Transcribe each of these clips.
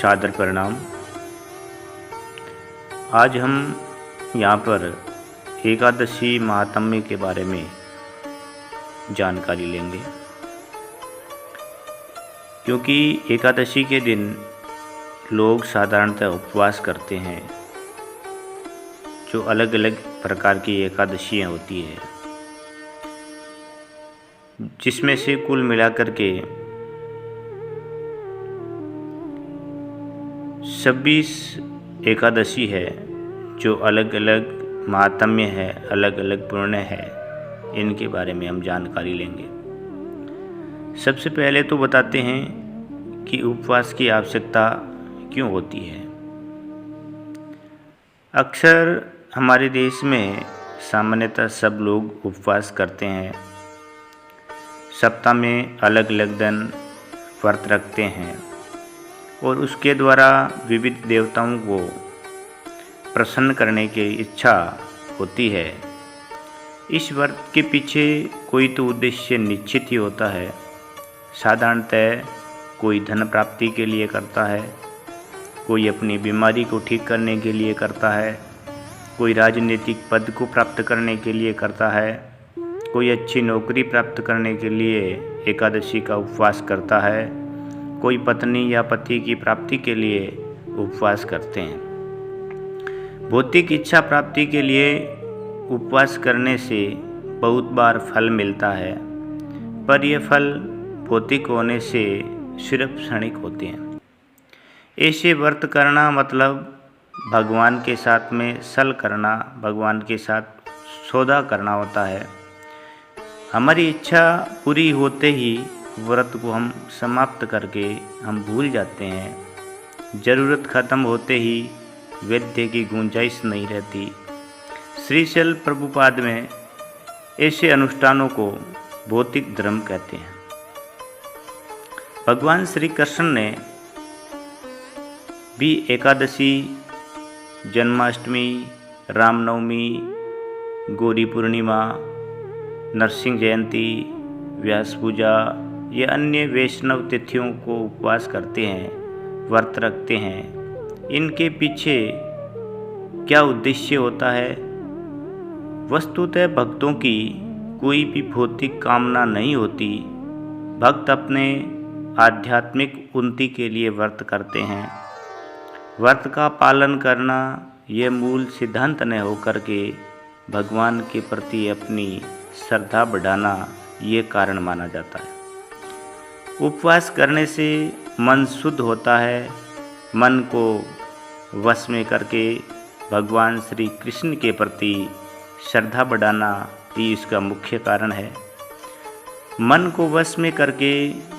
सादर प्रणाम। आज हम यहाँ पर एकादशी महात्म्य के बारे में जानकारी लेंगे, क्योंकि एकादशी के दिन लोग साधारणतः उपवास करते हैं। जो अलग अलग प्रकार की एकादशियाँ होती है, जिसमें से कुल मिलाकर के 26 एकादशी है, जो अलग अलग महात्म्य है, अलग अलग पुण्य है। इनके बारे में हम जानकारी लेंगे। सबसे पहले तो बताते हैं कि उपवास की आवश्यकता क्यों होती है। अक्सर हमारे देश में सामान्यतः सब लोग उपवास करते हैं। सप्ताह में अलग अलग दिन व्रत रखते हैं और उसके द्वारा विविध देवताओं को प्रसन्न करने की इच्छा होती है। इस व्रत के पीछे कोई तो उद्देश्य निश्चित ही होता है। साधारणतः कोई धन प्राप्ति के लिए करता है, कोई अपनी बीमारी को ठीक करने के लिए करता है, कोई राजनीतिक पद को प्राप्त करने के लिए करता है, कोई अच्छी नौकरी प्राप्त करने के लिए एकादशी का उपवास करता है, कोई पत्नी या पति की प्राप्ति के लिए उपवास करते हैं। भौतिक इच्छा प्राप्ति के लिए उपवास करने से बहुत बार फल मिलता है, पर यह फल भौतिक होने से सिर्फ क्षणिक होते हैं। ऐसे व्रत करना मतलब भगवान के साथ में सल करना, भगवान के साथ सौदा करना होता है। हमारी इच्छा पूरी होते ही व्रत को हम समाप्त करके हम भूल जाते हैं। ज़रूरत ख़त्म होते ही वैद्य की गुंजाइश नहीं रहती। श्रीशैल प्रभुपाद में ऐसे अनुष्ठानों को भौतिक धर्म कहते हैं। भगवान श्री कृष्ण ने भी एकादशी, जन्माष्टमी, रामनवमी, गौरी पूर्णिमा, नरसिंह जयंती, व्यास पूजा या अन्य वैष्णव तिथियों को उपवास करते हैं, व्रत रखते हैं। इनके पीछे क्या उद्देश्य होता है? वस्तुतः भक्तों की कोई भी भौतिक कामना नहीं होती। भक्त अपने आध्यात्मिक उन्नति के लिए व्रत करते हैं। व्रत का पालन करना यह मूल सिद्धांत न होकर के भगवान के प्रति अपनी श्रद्धा बढ़ाना ये कारण माना जाता है। उपवास करने से मन शुद्ध होता है। मन को वश में करके भगवान श्री कृष्ण के प्रति श्रद्धा बढ़ाना ही इसका मुख्य कारण है। मन को वश में करके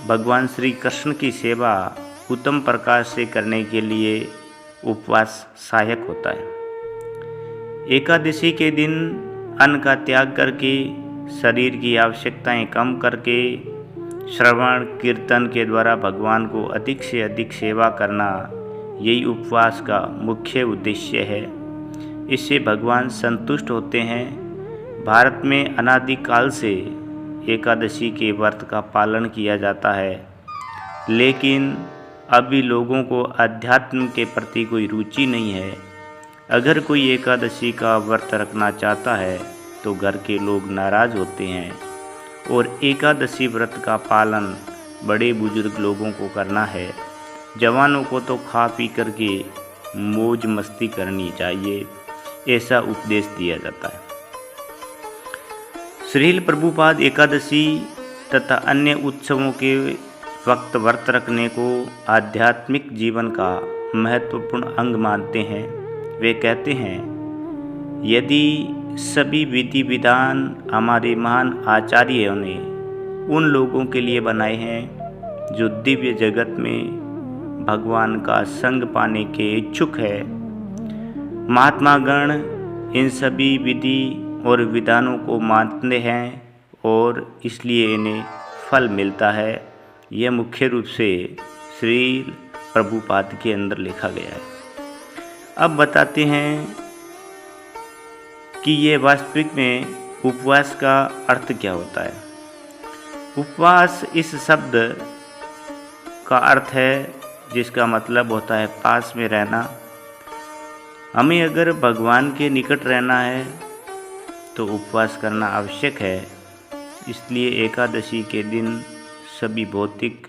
भगवान श्री कृष्ण की सेवा उत्तम प्रकार से करने के लिए उपवास सहायक होता है। एकादशी के दिन अन्न का त्याग करके, शरीर की आवश्यकताएं कम करके, श्रवण कीर्तन के द्वारा भगवान को अधिक से अधिक सेवा करना, यही उपवास का मुख्य उद्देश्य है। इससे भगवान संतुष्ट होते हैं। भारत में अनादिकाल से एकादशी के व्रत का पालन किया जाता है, लेकिन अभी लोगों को अध्यात्म के प्रति कोई रुचि नहीं है। अगर कोई एकादशी का व्रत रखना चाहता है तो घर के लोग नाराज़ होते हैं, और एकादशी व्रत का पालन बड़े बुजुर्ग लोगों को करना है। जवानों को तो खा पी करके मौज मस्ती करनी चाहिए, ऐसा उपदेश दिया जाता है। श्रील प्रभुपाद एकादशी तथा अन्य उत्सवों के वक्त व्रत रखने को आध्यात्मिक जीवन का महत्वपूर्ण अंग मानते हैं। वे कहते हैं, यदि सभी विधि विधान हमारे महान आचार्यों ने उन लोगों के लिए बनाए हैं जो दिव्य जगत में भगवान का संग पाने के इच्छुक है, महात्मागण इन सभी विधि और विधानों को मानते हैं और इसलिए इन्हें फल मिलता है। यह मुख्य रूप से श्री प्रभुपाद के अंदर लिखा गया है। अब बताते हैं कि ये वास्तविक में उपवास का अर्थ क्या होता है। उपवास इस शब्द का अर्थ है जिसका मतलब होता है पास में रहना। हमें अगर भगवान के निकट रहना है तो उपवास करना आवश्यक है। इसलिए एकादशी के दिन सभी भौतिक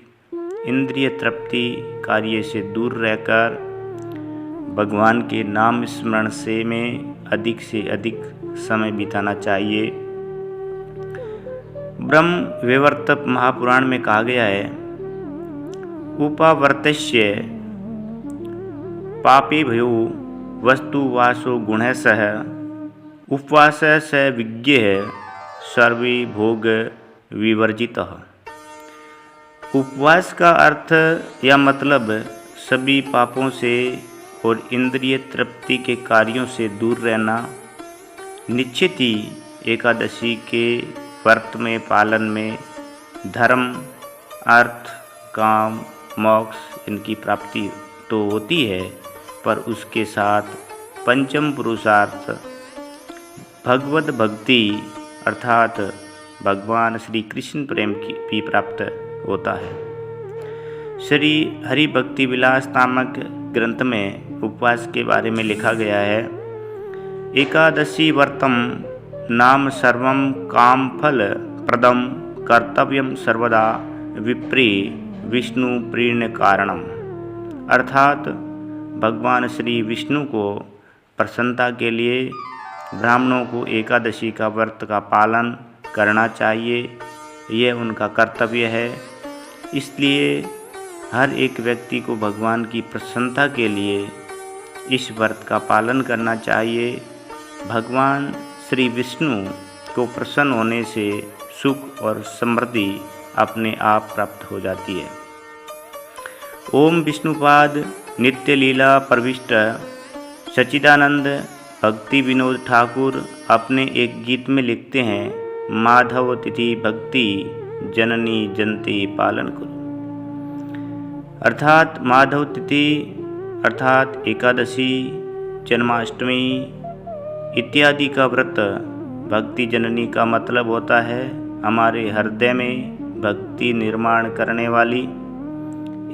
इंद्रिय तृप्ति कार्य से दूर रहकर भगवान के नाम स्मरण से अधिक समय बिताना चाहिए। ब्रह्म वैवर्त महापुराण में कहा गया है, उपावर्तस्य पापे भयो वस्तु वासो गुण सह उपवास स विज्ञ सर्वे भोग विवर्जितः। उपवास का अर्थ या मतलब सभी पापों से और इंद्रिय तृप्ति के कार्यों से दूर रहना। निश्चित ही एकादशी के व्रत में पालन में धर्म, अर्थ, काम, मोक्ष इनकी प्राप्ति तो होती है, पर उसके साथ पंचम पुरुषार्थ भगवत भक्ति अर्थात भगवान श्री कृष्ण प्रेम की भी प्राप्त होता है। श्री हरि भक्ति विलास नामक ग्रंथ में उपवास के बारे में लिखा गया है, एकादशी व्रतम नाम सर्वम काम फल प्रदम कर्तव्यम सर्वदा विप्रे विष्णु प्रीण कारणम। अर्थात भगवान श्री विष्णु को प्रसन्नता के लिए ब्राह्मणों को एकादशी का व्रत का पालन करना चाहिए, यह उनका कर्तव्य है। इसलिए हर एक व्यक्ति को भगवान की प्रसन्नता के लिए इस व्रत का पालन करना चाहिए। भगवान श्री विष्णु को प्रसन्न होने से सुख और समृद्धि अपने आप प्राप्त हो जाती है। ओम विष्णुपाद नित्य लीला प्रविष्ट सच्चिदानंद भक्ति विनोद ठाकुर अपने एक गीत में लिखते हैं, माधव तिथि भक्ति जननी जनते पालन करो। अर्थात माधव तिथि अर्थात एकादशी, जन्माष्टमी इत्यादि का व्रत भक्ति जननी का मतलब होता है हमारे हृदय में भक्ति निर्माण करने वाली।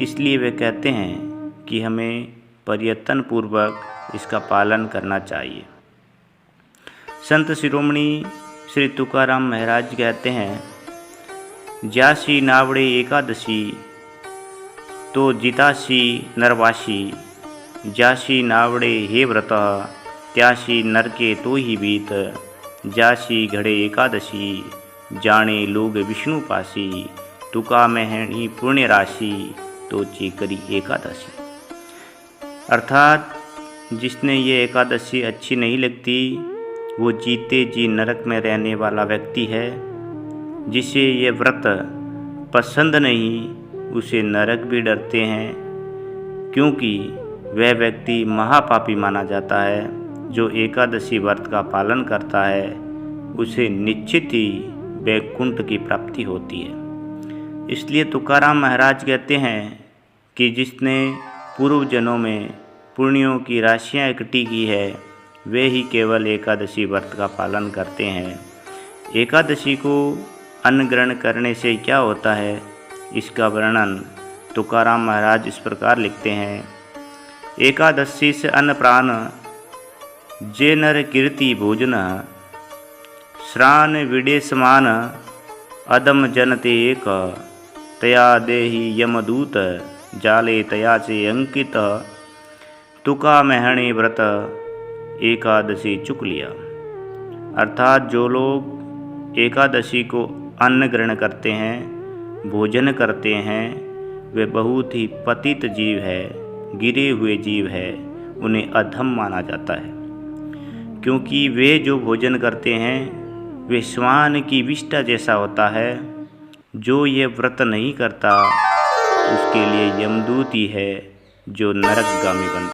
इसलिए वे कहते हैं कि हमें प्रयत्न पूर्वक इसका पालन करना चाहिए। संत शिरोमणि श्री तुकाराम महाराज कहते हैं, ज्यासी नावड़े एकादशी तो जितासी नरवासी, जासी नावड़े हे व्रत त्यासी नरके तो ही बीत, जासी घड़े एकादशी जाने लोग विष्णु पासी, तुका महणी पुण्य राशि तो चीकरी एकादशी। अर्थात जिसने ये एकादशी अच्छी नहीं लगती वो जीते जी नरक में रहने वाला व्यक्ति है। जिसे ये व्रत पसंद नहीं उसे नरक भी डरते हैं, क्योंकि वह व्यक्ति महापापी माना जाता है। जो एकादशी व्रत का पालन करता है उसे निश्चित ही वैकुंठ की प्राप्ति होती है। इसलिए तुकाराम महाराज कहते हैं कि जिसने पूर्व जन्मों में पुण्यों की राशियाँ इकट्ठी की है वे ही केवल एकादशी व्रत का पालन करते हैं। एकादशी को अन्न ग्रहण करने से क्या होता है, इसका वर्णन तुकाराम महाराज इस प्रकार लिखते हैं, एकादशी से अन्न प्राण जे नर कीर्ति भोजन, श्रान विडे समान अदम जनते एक, तया देहि यमदूत जाले तया से अंकित, तुका महणे व्रत एकादशी चुक लिया। अर्थात जो लोग एकादशी को अन्न ग्रहण करते हैं, भोजन करते हैं, वे बहुत ही पतित जीव है, गिरे हुए जीव है, उन्हें अधम माना जाता है। क्योंकि वे जो भोजन करते हैं वे श्वान की विष्ठा जैसा होता है। जो ये व्रत नहीं करता उसके लिए यमदूत ही है जो नरकगामी बनता है।